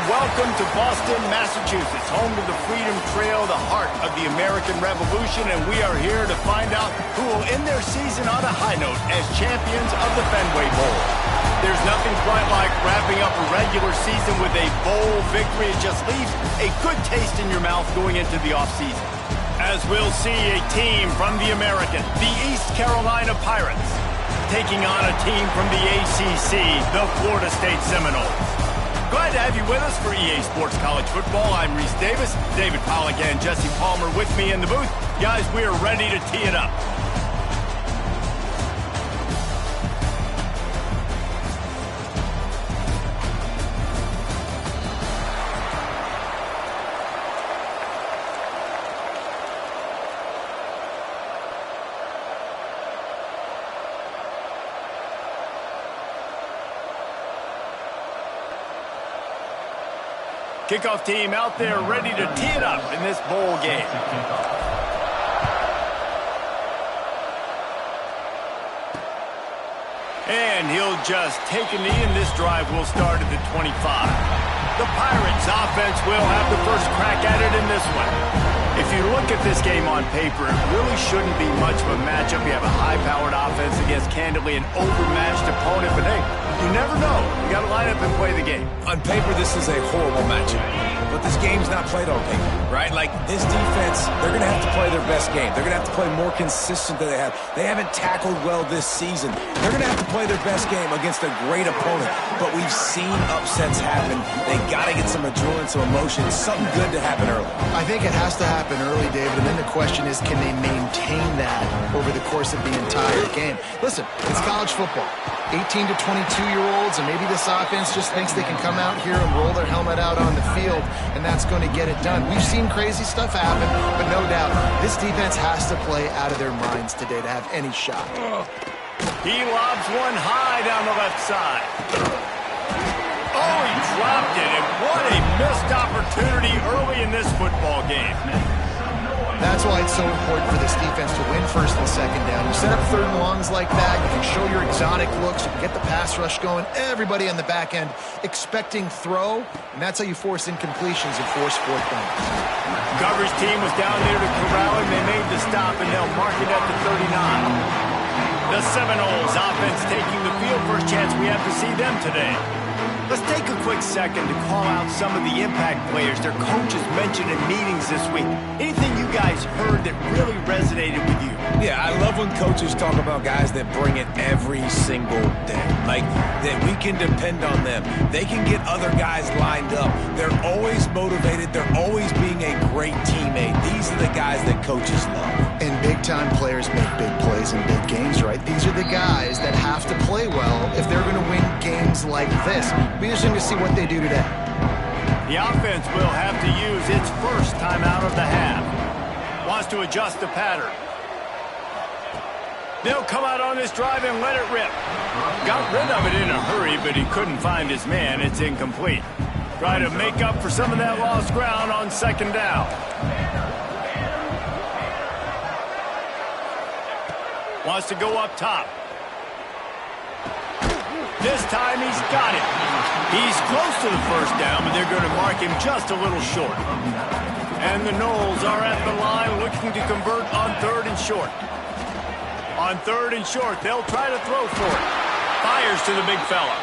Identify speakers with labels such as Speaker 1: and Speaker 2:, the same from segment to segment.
Speaker 1: welcome to Boston, Massachusetts, home to the Freedom Trail, the heart of the American Revolution, and we are here to find out who will end their season on a high note as champions of the Fenway Bowl. There's nothing quite like wrapping up a regular season with a bowl victory. It just leaves a good taste in your mouth going into the offseason. As we'll see a team from the American, the East Carolina Pirates, taking on a team from the ACC, the Florida State Seminoles. Glad to have you with us for EA Sports College Football. I'm Reese Davis, David Pollack and Jesse Palmer with me in the booth. Guys, we are ready to tee it up. Kickoff team out there ready to tee it up in this bowl game. And he'll just take a knee, and this drive will start at the 25. The Pirates offense will have the first crack at it in this one. If you look at this game on paper, it really shouldn't be much of a matchup. You have a high-powered offense against, candidly, an overmatched opponent. But, hey, you never know. You got to line up and play the game.
Speaker 2: On paper, this is a horrible matchup. But this game's not played on paper, right? Like, this defense, they're going to have to play their best game. They're going to have to play more consistent than they have. They haven't tackled well this season. They're going to have to play their best game against a great opponent. But we've seen upsets happen. They got to get some adrenaline, some emotion, something good to happen early.
Speaker 3: I think it has to happen early, David, and then the question is, can they maintain that over the course of the entire game? Listen, it's college football. 18 to 22-year-olds, and maybe this offense just thinks they can come out here and roll their helmet out on the field, and that's going to get it done. We've seen crazy stuff happen, but no doubt, this defense has to play out of their minds today to have any shot.
Speaker 1: He lobs one high down the left side. Oh, he dropped it, and what a missed opportunity early in this football game.
Speaker 3: That's why it's so important for this defense to win first and second down. You set up third and longs like that, you can show your exotic looks, you can get the pass rush going, everybody on the back end expecting throw, and that's how you force incompletions and force fourth downs.
Speaker 1: Coverage team was down there to corral him. They made the stop, and they'll mark it at the 39. The Seminoles offense taking the field. First chance we have to see them today. Let's take a quick second to call out some of the impact players their coaches mentioned in meetings this week. Anything you guys heard that really resonated with you?
Speaker 2: Yeah, I love when coaches talk about guys that bring it every single day. Like, that we can depend on them. They can get other guys lined up. They're always motivated. They're always being a great teammate. These are the guys that coaches love.
Speaker 3: And big-time players make big plays in big games, right? These are the guys that have to play well if they're going to win games like this. Be interesting to see what they do today.
Speaker 1: The offense will have to use its first time out of the half. Wants to adjust the pattern. They'll come out on this drive and let it rip. Got rid of it in a hurry, but he couldn't find his man. It's incomplete. Try to make up for some of that lost ground on second down. Wants to go up top. This time he's got it. He's close to the first down, but they're going to mark him just a little short. And the Noles are at the line looking to convert on third and short. On third and short, they'll try to throw for it. Fires to the big fella.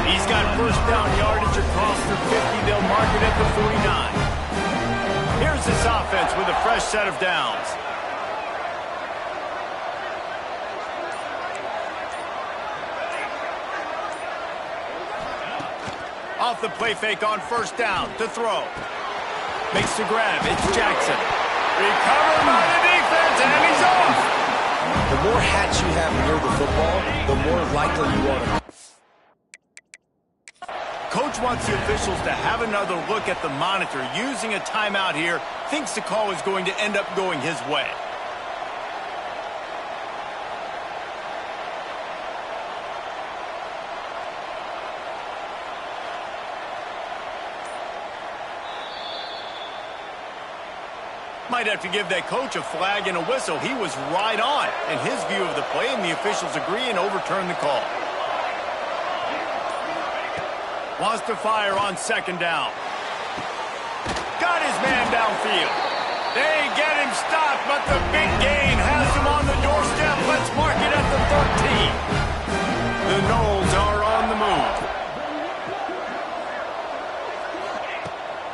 Speaker 1: He's got first down yardage across the 50. They'll mark it at the 49. Here's this offense with a fresh set of downs. Off the play fake on first down to throw. Makes the grab. It's Jackson. Recovered by the defense, and he's off.
Speaker 2: The more hats you have near the football, the more likely you are to.
Speaker 1: Coach wants the officials to have another look at the monitor. Using a timeout here, thinks the call is going to end up going his way. Might have to give that coach a flag and a whistle. He was right on in his view of the play, and the officials agree and overturn the call. Wants to fire on second down. his man downfield. They get him stopped, but the big gain has him on the doorstep. Let's mark it at the 13. The Noles are on the move.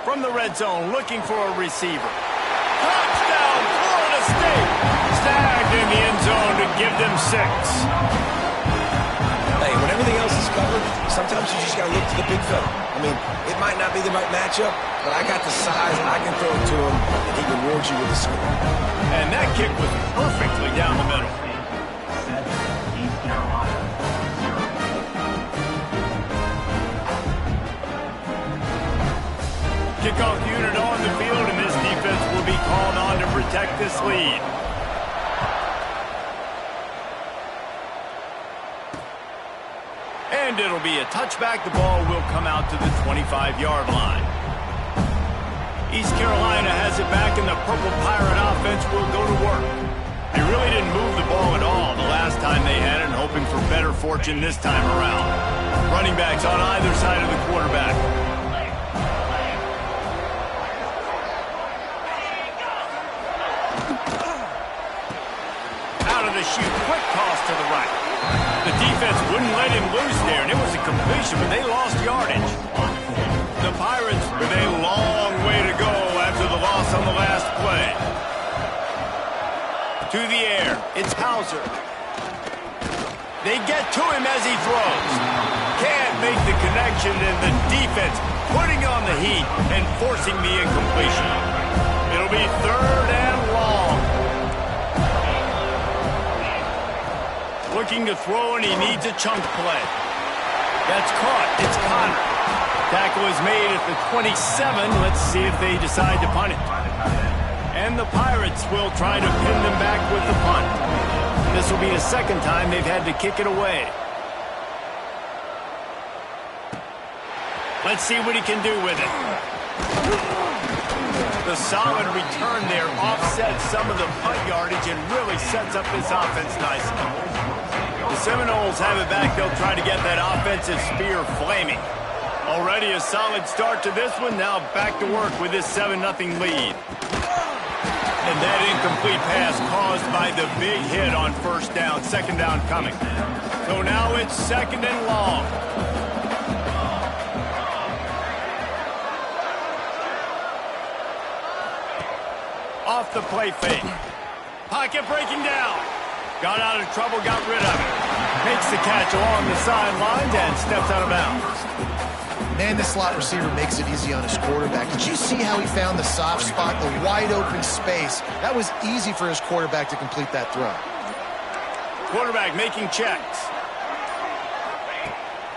Speaker 1: From the red zone, looking for a receiver. Touchdown, Florida State. Snagged in the end zone to give them 6.
Speaker 2: Hey, when everything else is covered, sometimes you just got to look to the big fella. I mean, it might not be the right matchup, but I got the size and I can throw it to him, and he rewards you with a score.
Speaker 1: And that kick was perfectly down the middle. Kickoff unit on the field, and this defense will be called on to protect this lead. And it'll be a touchback. The ball will come out to the 25-yard line. East Carolina has it back, and the Purple Pirate offense will go to work. They really didn't move the ball at all the last time they had it, hoping for better fortune this time around. Running backs on either side of the quarterback. Out of the chute, quick toss to the right. The defense wouldn't let him loose there, and it was a completion, but they lost yardage. The Pirates with a long way to go after the loss on the last play. To the air, it's Hauser. They get to him as he throws. Can't make the connection, and the defense putting on the heat and forcing the incompletion. It'll be 3rd and long. Looking to throw, and he needs a chunk play. That's caught. It's Connor. Tackle is made at the 27. Let's see if they decide to punt it. And the Pirates will try to pin them back with the punt. This will be the second time they've had to kick it away. Let's see what he can do with it. The solid return there offsets some of the punt yardage and really sets up this offense nicely. The Seminoles have it back. They'll try to get that offensive spear flaming. Already a solid start to this one. Now back to work with this 7-0 lead. And that incomplete pass caused by the big hit on first down. 2nd down coming. So now it's 2nd and long. Off the play fake. Pocket breaking down. Got out of trouble, got rid of it. Makes the catch along the sidelines and steps out of bounds.
Speaker 3: Man, the slot receiver makes it easy on his quarterback. Did you see how he found the soft spot, the wide open space? That was easy for his quarterback to complete that throw.
Speaker 1: Quarterback making checks.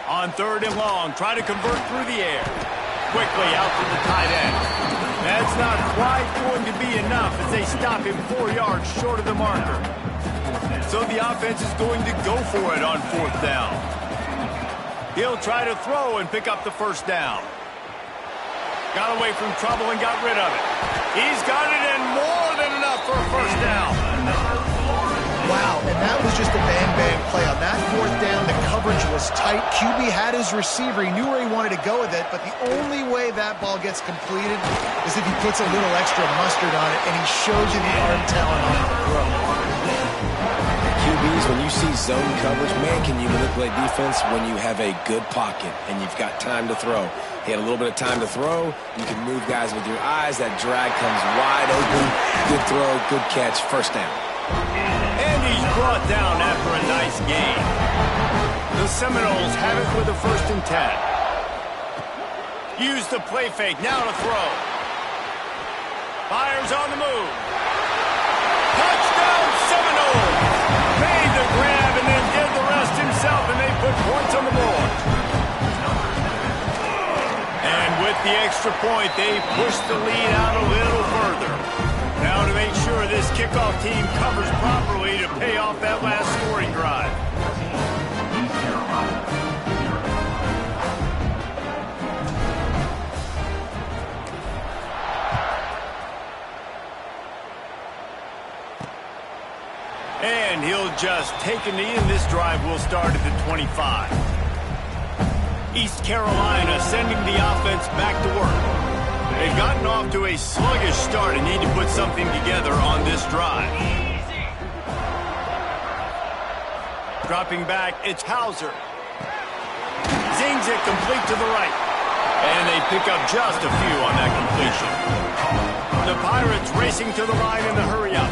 Speaker 1: On 3rd and long, try to convert through the air. Quickly out to the tight end. That's not quite going to be enough as they stop him 4 yards short of the marker. So the offense is going to go for it on 4th down. He'll try to throw and pick up the first down. Got away from trouble and got rid of it. He's got it in more than enough for a first down.
Speaker 3: Wow, and that was just a bang-bang play. On that 4th down, the coverage was tight. QB had his receiver. He knew where he wanted to go with it, but the only way that ball gets completed is if he puts a little extra mustard on it, and he shows you the arm talent on the throw.
Speaker 2: QBs, when you see zone coverage, man, can you manipulate defense when you have a good pocket and you've got time to throw. He had a little bit of time to throw. You can move guys with your eyes. That drag comes wide open. Good throw, good catch, first down.
Speaker 1: And he's brought down after a nice gain. The Seminoles have it with a 1st and 10. Use the play fake, now to throw. Fires on the move. Touchdown Seminoles! Made the grab and then did the rest himself, and they put points on the board. And with the extra point, they push the lead out a little further. Now to make sure this kickoff team covers properly to pay off that last scoring drive. And he'll just take a knee, and this drive will start at the 25. East Carolina sending the offense back to work. They've gotten off to a sluggish start and need to put something together on this drive. Dropping back, it's Hauser. Zings it complete to the right. And they pick up just a few on that completion. The Pirates racing to the line in the hurry-up.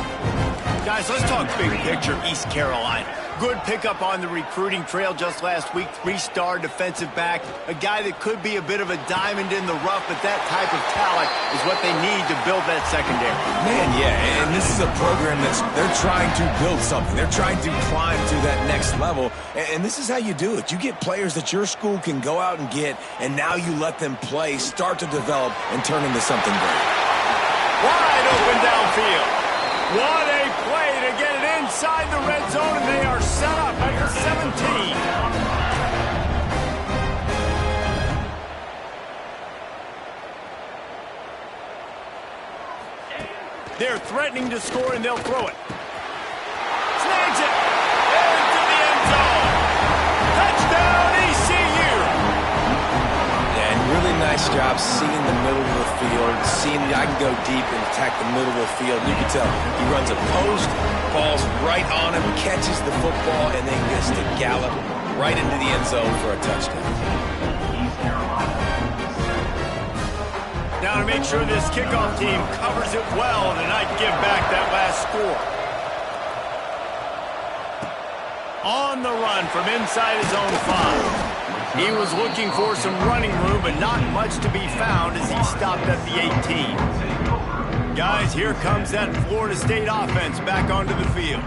Speaker 1: Guys, let's talk big picture East Carolina. Good pickup on the recruiting trail just last week. 3-star defensive back. A guy that could be a bit of a diamond in the rough, but that type of talent is what they need to build that secondary.
Speaker 2: Man, yeah, and this is a program they're trying to build something. They're trying to climb to that next level, and this is how you do it. You get players that your school can go out and get, and now you let them play, start to develop, and turn into something great.
Speaker 1: Wide open downfield. What a play to get it inside the red zone, and they are set up at the 17. They're threatening to score, and they'll throw it. Snags it. Into the end zone. Touchdown, ECU.
Speaker 2: And really nice job seeing the middle of the field, seeing I can go deep and attack the middle of the field. You can tell he runs a post, falls right on him, catches the football, and then gets to gallop right into the end zone for a touchdown.
Speaker 1: Now to make sure this kickoff team covers it well and not give back that last score. On the run from inside his own 5. He was looking for some running room, but not much to be found as he stopped at the 18. Guys, here comes that Florida State offense back onto the field.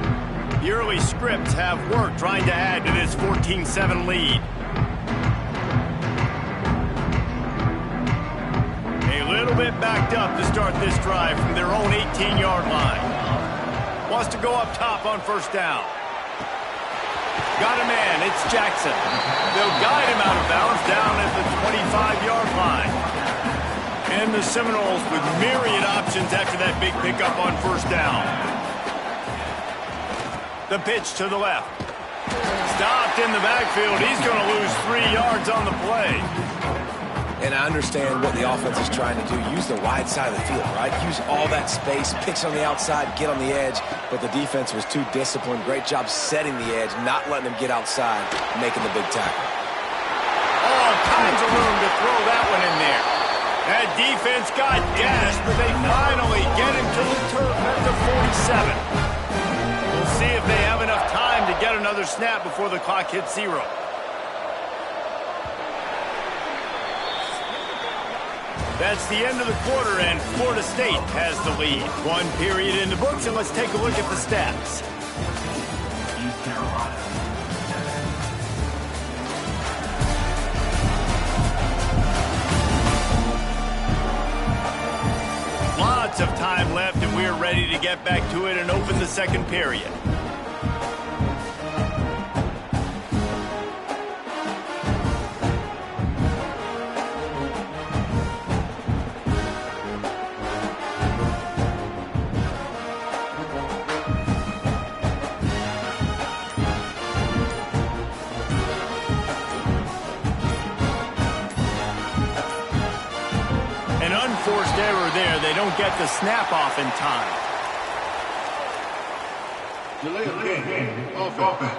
Speaker 1: The early scripts have worked trying to add to this 14-7 lead. A little bit backed up to start this drive from their own 18-yard line. Wants to go up top on first down. Got a man, it's Jackson. They'll guide him out of bounds down at the 25-yard line. And the Seminoles with myriad options after that big pickup on first down. The pitch to the left. Stopped in the backfield. He's going to lose 3 yards on the play.
Speaker 2: And I understand what the offense is trying to do. Use the wide side of the field, right? Use all that space, pitch on the outside, get on the edge. But the defense was too disciplined. Great job setting the edge, not letting them get outside, making the big tackle.
Speaker 1: All kinds of room to throw that one in there. That defense got gashed, but they finally get him to the turf at the 47. We'll see if they have enough time to get another snap before the clock hits 0. That's the end of the quarter, and Florida State has the lead. 1 period in the books, and let's take a look at the stats.
Speaker 4: East Carolina.
Speaker 1: Lots of time left, and we're ready to get back to it and open the second period. Forced error there. They don't get the snap off in time.
Speaker 4: Delay of game. Offense.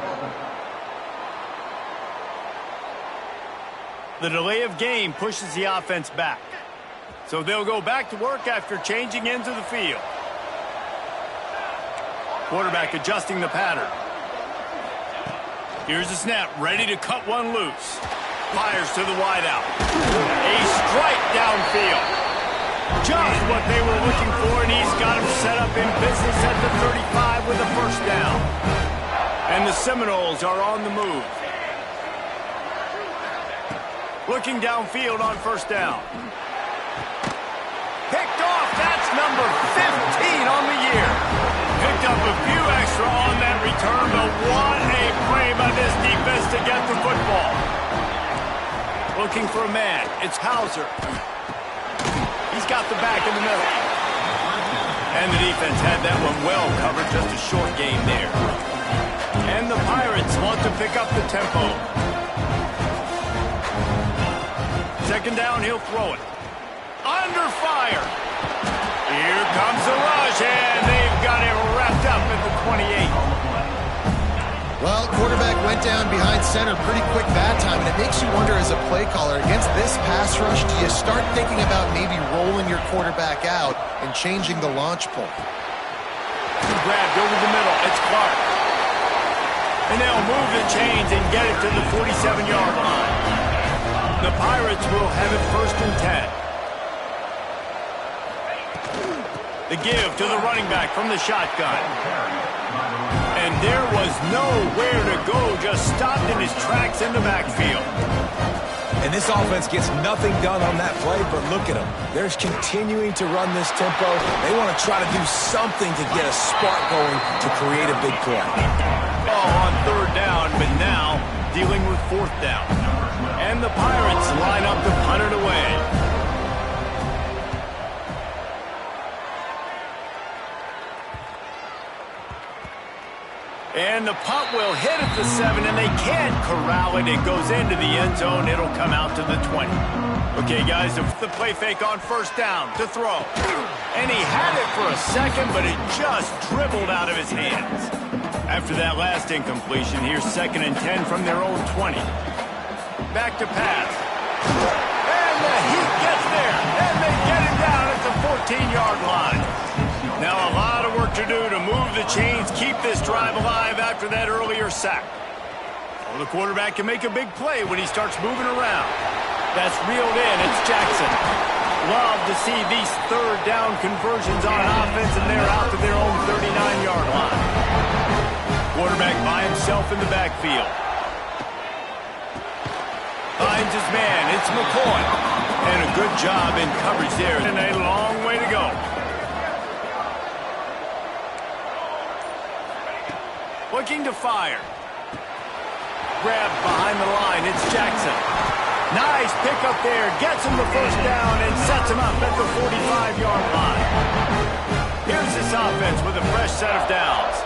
Speaker 1: The delay of game pushes the offense back. So they'll go back to work after changing into the field. Quarterback adjusting the pattern. Here's the snap, ready to cut one loose. Fires to the wideout. A strike downfield. Just what they were looking for, and he's got him set up in business at the 35 with a first down. And the Seminoles are on the move. Looking downfield on first down. Picked off, that's number 15 on the year. Picked up a few extra on that return, but what a play by this defense to get the football. Looking for a man, it's Hauser. He's got the back in the middle. And the defense had that one well covered, just a short game there. And the Pirates want to pick up the tempo. Second down, he'll throw it. under fire. Here comes the rush, and they've got it wrapped up at the 28.
Speaker 3: Well, quarterback went down behind center pretty quick that time, and it makes you wonder as a play caller, against this pass rush, do you start thinking about maybe rolling your quarterback out and changing the launch point?
Speaker 1: Grabbed over the middle. It's Clark. And they'll move the chains and get it to the 47-yard line. The Pirates will have it 1st and 10. The give to the running back from the shotgun. And there was nowhere to go, just stopped in his tracks in the backfield.
Speaker 2: And this offense gets nothing done on that play, but look at them. They're continuing to run this tempo. They want to try to do something to get a spark going to create a big play.
Speaker 1: Ball on 3rd down, but now dealing with 4th down. And the Pirates line up to punt it away. And the punt will hit at the 7, and they can't corral it. It goes into the end zone. It'll come out to the 20. Okay, guys, the play fake on 1st down to throw. And he had it for a second, but it just dribbled out of his hands. After that last incompletion, here's 2nd and 10 from their own 20. Back to pass. And the Heat gets there, and they get him down at the 14-yard line. Now a lot of work to do to move the chains, keep this drive alive after that earlier sack. Well, the quarterback can make a big play when he starts moving around. That's reeled in. It's Jackson. Love to see these 3rd down conversions on offense, and they're out to their own 39-yard line. Quarterback by himself in the backfield. Finds his man. It's McCoy. And a good job in coverage there. And a long way to go. Looking to fire. Grabbed behind the line. It's Jackson. Nice pick up there. Gets him the 1st down and sets him up at the 45-yard line. Here's this offense with a fresh set of downs.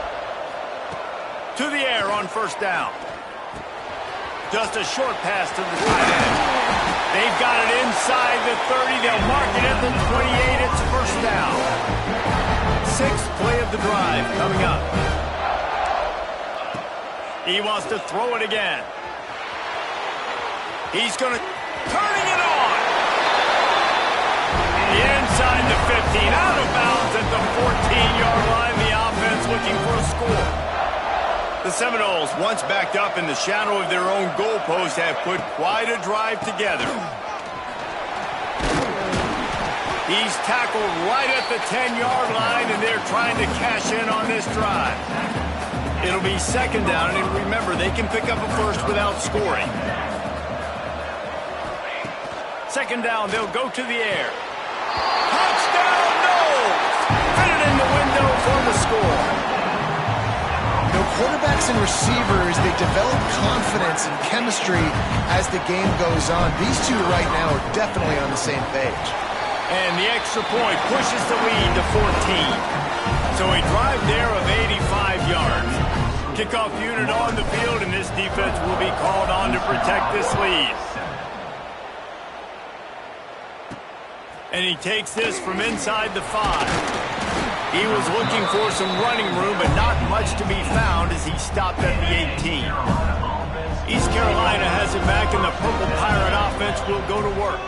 Speaker 1: To the air on 1st down. Just a short pass to the tight end. They've got it inside the 30. They'll mark it at the 28. It's 1st down. 6th play of the drive coming up. He wants to throw it again. He's going to... turning it on! Inside the 15, out of bounds at the 14-yard line. The offense looking for a score. The Seminoles, once backed up in the shadow of their own goalpost, have put quite a drive together. He's tackled right at the 10-yard line, and they're trying to cash in on this drive. It'll be 2nd down, and remember, they can pick up a 1st without scoring. 2nd down, they'll go to the air. Touchdown, no! Fit it in the window for the score.
Speaker 3: You know, quarterbacks and receivers, they develop confidence and chemistry as the game goes on. These two right now are definitely on the same page.
Speaker 1: And the extra point pushes the lead to 14. So a drive there of 85 yards. Kickoff unit on the field, and this defense will be called on to protect this lead. And he takes this from inside the 5. He was looking for some running room, but not much to be found as he stopped at the 18. East Carolina has it back, and the Purple Pirate offense will go to work.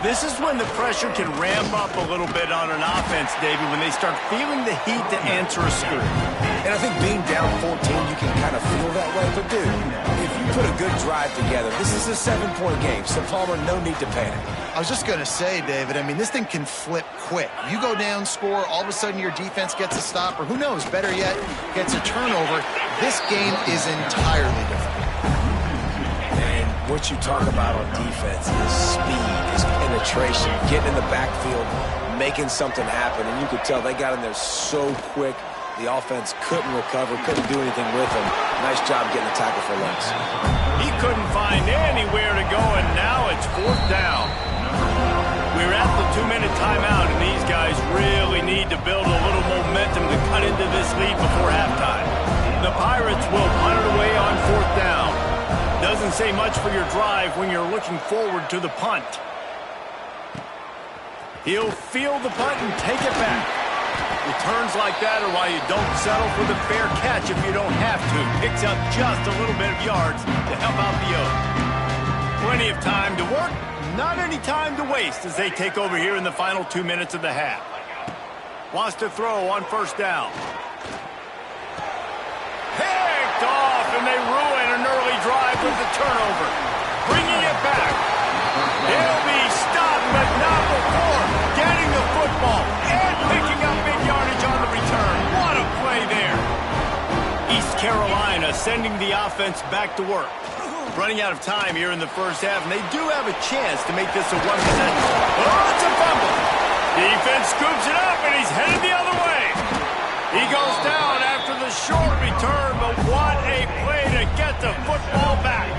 Speaker 1: This is when the pressure can ramp up a little bit on an offense, Davey, when they start feeling the heat to answer a score.
Speaker 2: And I think being down 14, you can kind of feel that way. But, dude, if you put a good drive together, this is a 7-point game, so Palmer, no need to panic.
Speaker 3: I was just going to say, David, I mean, this thing can flip quick. You go down, score, all of a sudden your defense gets a stop, or who knows, better yet, gets a turnover. This game is entirely different.
Speaker 2: And what you talk about on defense is speed, is penetration, getting in the backfield, making something happen. And you could tell they got in there so quick. The offense couldn't recover, couldn't do anything with him. Nice job getting the tackle for loss.
Speaker 1: He couldn't find anywhere to go, and now it's 4th down. We're at the 2-minute timeout, and these guys really need to build a little momentum to cut into this lead before halftime. The Pirates will punt it away on 4th down. Doesn't say much for your drive when you're looking forward to the punt. He'll field the punt and take it back. Returns like that are why you don't settle for the fair catch if you don't have to. Picks up just a little bit of yards to help out the O's. Plenty of time to work, not any time to waste as they take over here in the final 2 minutes of the half. Wants to throw on first down. Picked off, and they ruin an early drive with the turnover. Bringing it back. He'll be stopped, but not before getting the football and picking up big yardage on the return. What a play there. East Carolina sending the offense back to work. Running out of time here in the first half, and they do have a chance to make this a one-possession. Oh, it's a fumble. Defense scoops it up, and he's headed the other way. He goes down after the short return, but what a play to get the football back.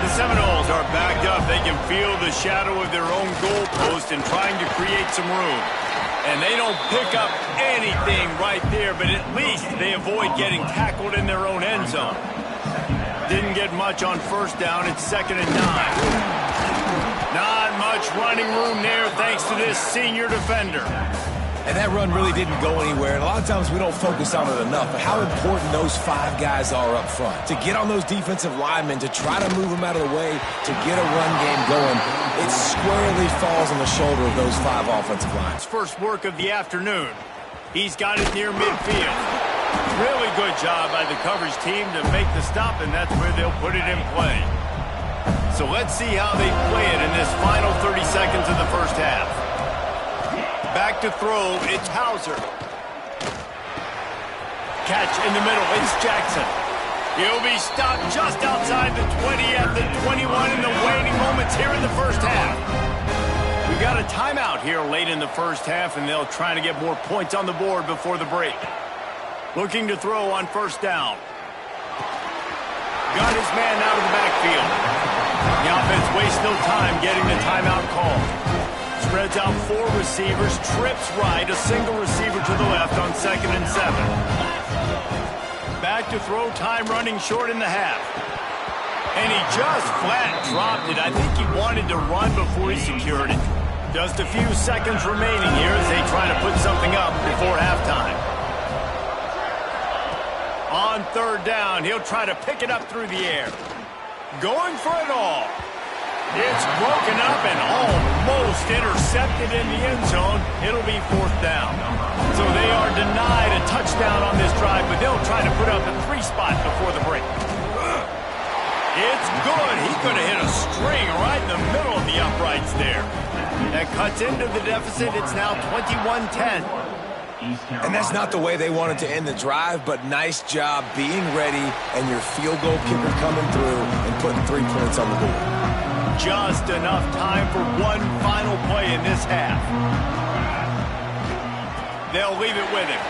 Speaker 1: The Seminoles are backed up. They can feel the shadow of their own goalpost and trying to create some room. And they don't pick up anything right there, but at least they avoid getting tackled in their own end zone. Didn't get much on first down. It's 2nd and 9. Not much running room there thanks to this senior defender.
Speaker 2: And that run really didn't go anywhere. And a lot of times we don't focus on it enough, but how important those 5 guys are up front. To get on those defensive linemen, to try to move them out of the way, to get a run game going, it squarely falls on the shoulder of those 5 offensive lines.
Speaker 1: First work of the afternoon. He's got it near midfield. Really good job by the coverage team to make the stop, and that's where they'll put it in play. So let's see how they play it in this final 30 seconds of the first half. Back to throw, it's Hauser. Catch in the middle, it's Jackson. He'll be stopped just outside the 20 at the 21 in the waning moments here in the first half. We've got a timeout here late in the first half, and they'll try to get more points on the board before the break. Looking to throw on first down. Got his man out of the backfield. The offense wastes no time getting the timeout called. Spreads out 4 receivers, trips right, a single receiver to the left on 2nd and 7. Back to throw, time running short in the half. And he just flat dropped it. I think he wanted to run before he secured it. Just a few seconds remaining here as they try to put something up before halftime. On third down, he'll try to pick it up through the air. Going for it all. It's broken up and almost intercepted in the end zone. It'll be 4th down. So they are denied a touchdown on this drive, but they'll try to put up a 3 spot before the break. It's good. He could have hit a string right in the middle of the uprights there. That cuts into the deficit. It's now 21-10.
Speaker 2: And that's not the way they wanted to end the drive, but nice job being ready and your field goal kicker coming through and putting 3 points on the board.
Speaker 1: Just enough time for one final play in this half. They'll leave it with him.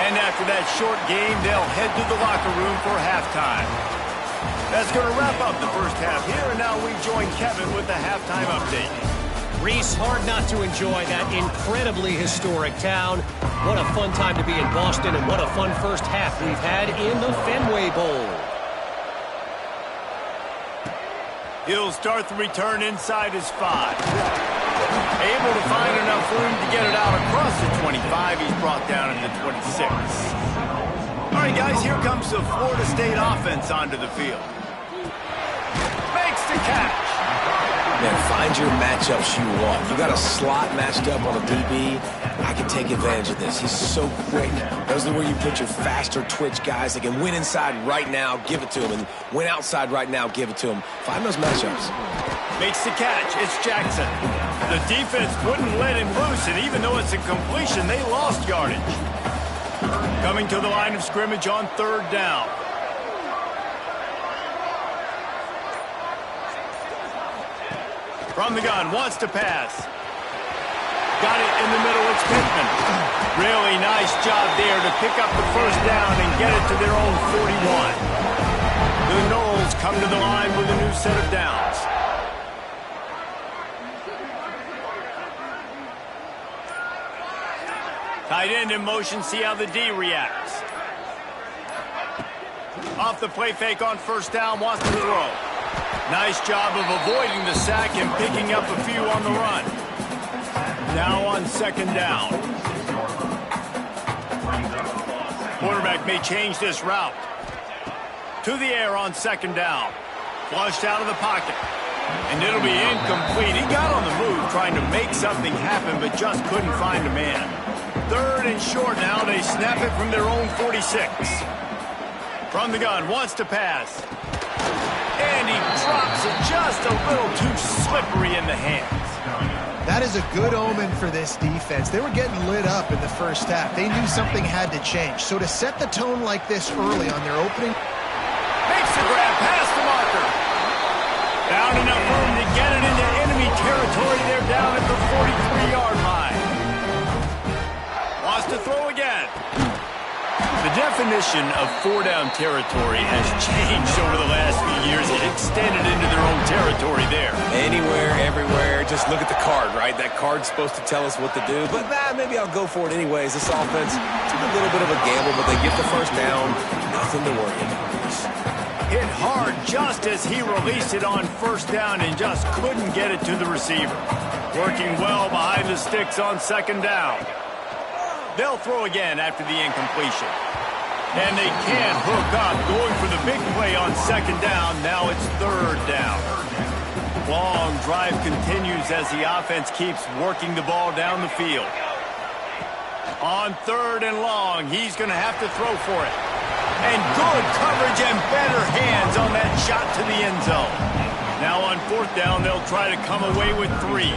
Speaker 1: And after that short game, they'll head to the locker room for halftime. That's going to wrap up the first half here, and now we join Kevin with the halftime update.
Speaker 5: Reese, hard not to enjoy that incredibly historic town. What a fun time to be in Boston, and what a fun first half we've had in the Fenway Bowl.
Speaker 1: He'll start the return inside his 5. Able to find enough room to get it out across the 25. He's brought down at the 26. All right, guys, here comes the Florida State offense onto the field. Makes the catch.
Speaker 2: Man, find your matchups you want. You got a slot matched up on a DB. I can take advantage of this. He's so quick. Those are where you put your faster twitch guys that can win inside right now, give it to him, and win outside right now, give it to him. Find those matchups.
Speaker 1: Makes the catch. It's Jackson. The defense wouldn't let him loose, and even though it's a completion, they lost yardage. Coming to the line of scrimmage on third down. From the gun, wants to pass. Got it in the middle, it's Pittman. Really nice job there to pick up the first down and get it to their own 41. The Noles come to the line with a new set of downs. Tight end in motion, see how the D reacts. Off the play fake on first down, wants to throw. Nice job of avoiding the sack and picking up a few on the run. Now on second down. Quarterback may change this route. To the air on second down. Flushed out of the pocket. And it'll be incomplete. He got on the move trying to make something happen, but just couldn't find a man. Third and short now. They snap it from their own 46. From the gun, wants to pass. And he drops it just a little too slippery in the hands.
Speaker 3: That is a good omen for this defense. They were getting lit up in the first half. They knew something had to change. So to set the tone like this early on their opening...
Speaker 1: Makes the grab past the marker. Found enough room to get it into enemy territory. They're down at the 43-yard line. Wants to throw again. The definition of four-down territory has changed over the last few years. It extended into their own territory there.
Speaker 2: Anywhere, everywhere, just look at the card, right? That card's supposed to tell us what to do, but maybe I'll go for it anyways. This offense took a little bit of a gamble, but they get the first down. Nothing to worry about.
Speaker 1: Hit hard just as he released it on first down and just couldn't get it to the receiver. Working well behind the sticks on second down. They'll throw again after the incompletion. And they can't hook up, going for the big play on second down. Now it's third down. Long drive continues as the offense keeps working the ball down the field. On third and long, he's going to have to throw for it. And good coverage and better hands on that shot to the end zone. Now on fourth down, they'll try to come away with 3.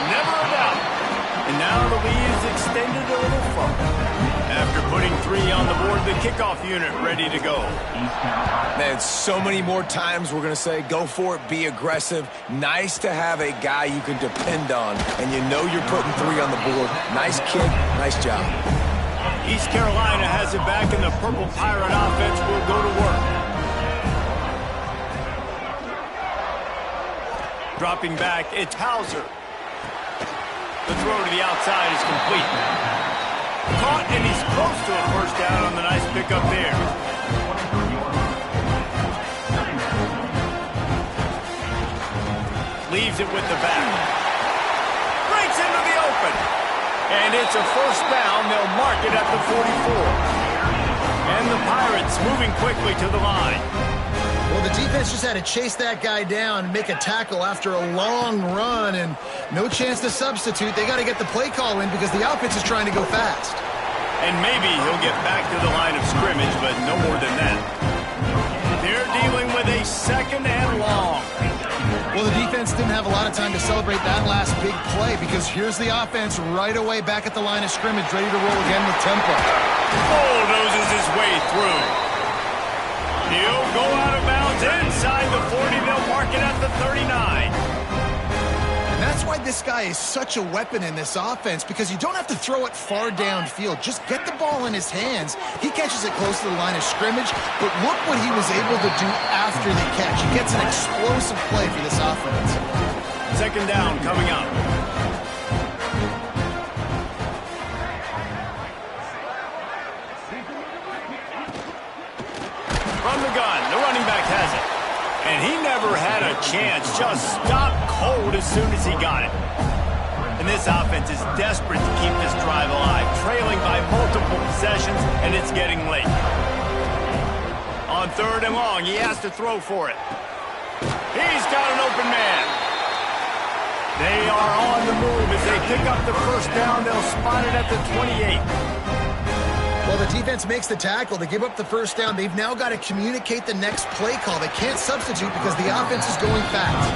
Speaker 1: Never a doubt. And now the lead is extended a little further. After putting 3 on the board, the kickoff unit ready to go.
Speaker 2: Man, so many more times we're going to say, go for it, be aggressive. Nice to have a guy you can depend on, and you know you're putting 3 on the board. Nice kick, nice job.
Speaker 1: East Carolina has it back, and the Purple Pirate offense will go to work. Dropping back, it's Hauser. The throw to the outside is complete. Caught, and he's close to a first down on the nice pickup there. Leaves it with the back. Breaks into the open. And it's a first down. They'll mark it at the 44. And the Pirates moving quickly to the line.
Speaker 3: Well, the defense just had to chase that guy down and make a tackle after a long run, and no chance to substitute. They got to get the play call in because the offense is trying to go fast.
Speaker 1: And maybe he'll get back to the line of scrimmage, but no more than that. They're dealing with a second and long.
Speaker 3: Well, the defense didn't have a lot of time to celebrate that last big play because here's the offense right away back at the line of scrimmage, ready to roll again with tempo.
Speaker 1: Bulldozes his way through. He'll go out of bounds inside the 40. They'll mark it at the 39.
Speaker 3: And that's why this guy is such a weapon in this offense, because you don't have to throw it far downfield. Just get the ball in his hands. He catches it close to the line of scrimmage, but look what he was able to do after the catch. He gets an explosive play for this offense.
Speaker 1: Second down coming up. From the gun, the running back has it. And he never had a chance, just stopped cold as soon as he got it. And this offense is desperate to keep this drive alive, trailing by multiple possessions, and it's getting late. On third and long, he has to throw for it. He's got an open man. They are on the move as they pick up the first down. They'll spot it at the 28.
Speaker 3: Well, the defense makes the tackle. They give up the first down. They've now got to communicate the next play call. They can't substitute because the offense is going fast.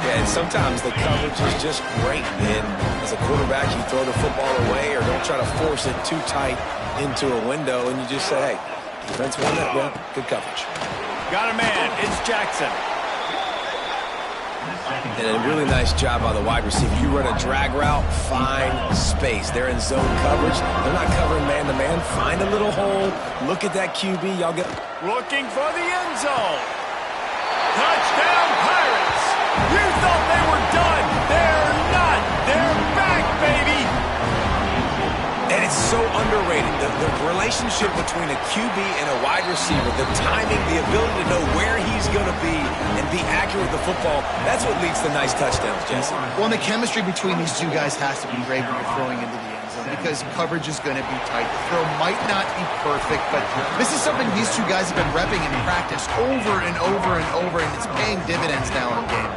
Speaker 2: Yeah, and sometimes the coverage is just great. And as a quarterback, you throw the football away or don't try to force it too tight into a window, and you just say, hey, defense won that one. Good coverage.
Speaker 1: Got a man. It's Jackson.
Speaker 2: And a really nice job by the wide receiver. You run a drag route, find space. They're in zone coverage. They're not covering man-to-man. Find a little hole. Look at that QB. Y'all get...
Speaker 1: Looking for the end zone. Touchdown, Pirates. You thought they were done. They're not. They're back, baby.
Speaker 2: And it's so underrated. The relationship between a QB and a wide receiver, the timing, the ability to know where he's going to be and be accurate with the football, that's what leads to nice touchdowns, Jesse.
Speaker 3: Well, and the chemistry between these two guys has to be great when you're throwing into the end zone because coverage is going to be tight. The throw might not be perfect, but this is something these two guys have been repping in practice over and over and over, and it's paying dividends now in game.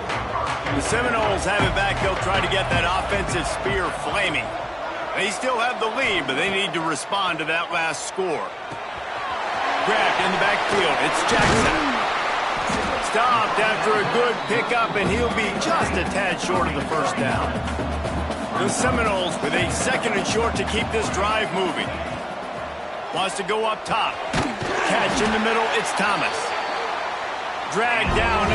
Speaker 1: The Seminoles have it back. They'll try to get that offensive spear flaming. They still have the lead, but they need to respond to that last score. Grabbed in the backfield. It's Jackson. Stopped after a good pickup, and he'll be just a tad short of the first down. The Seminoles with a 2nd and short to keep this drive moving. Wants to go up top. Catch in the middle. It's Thomas. Dragged down.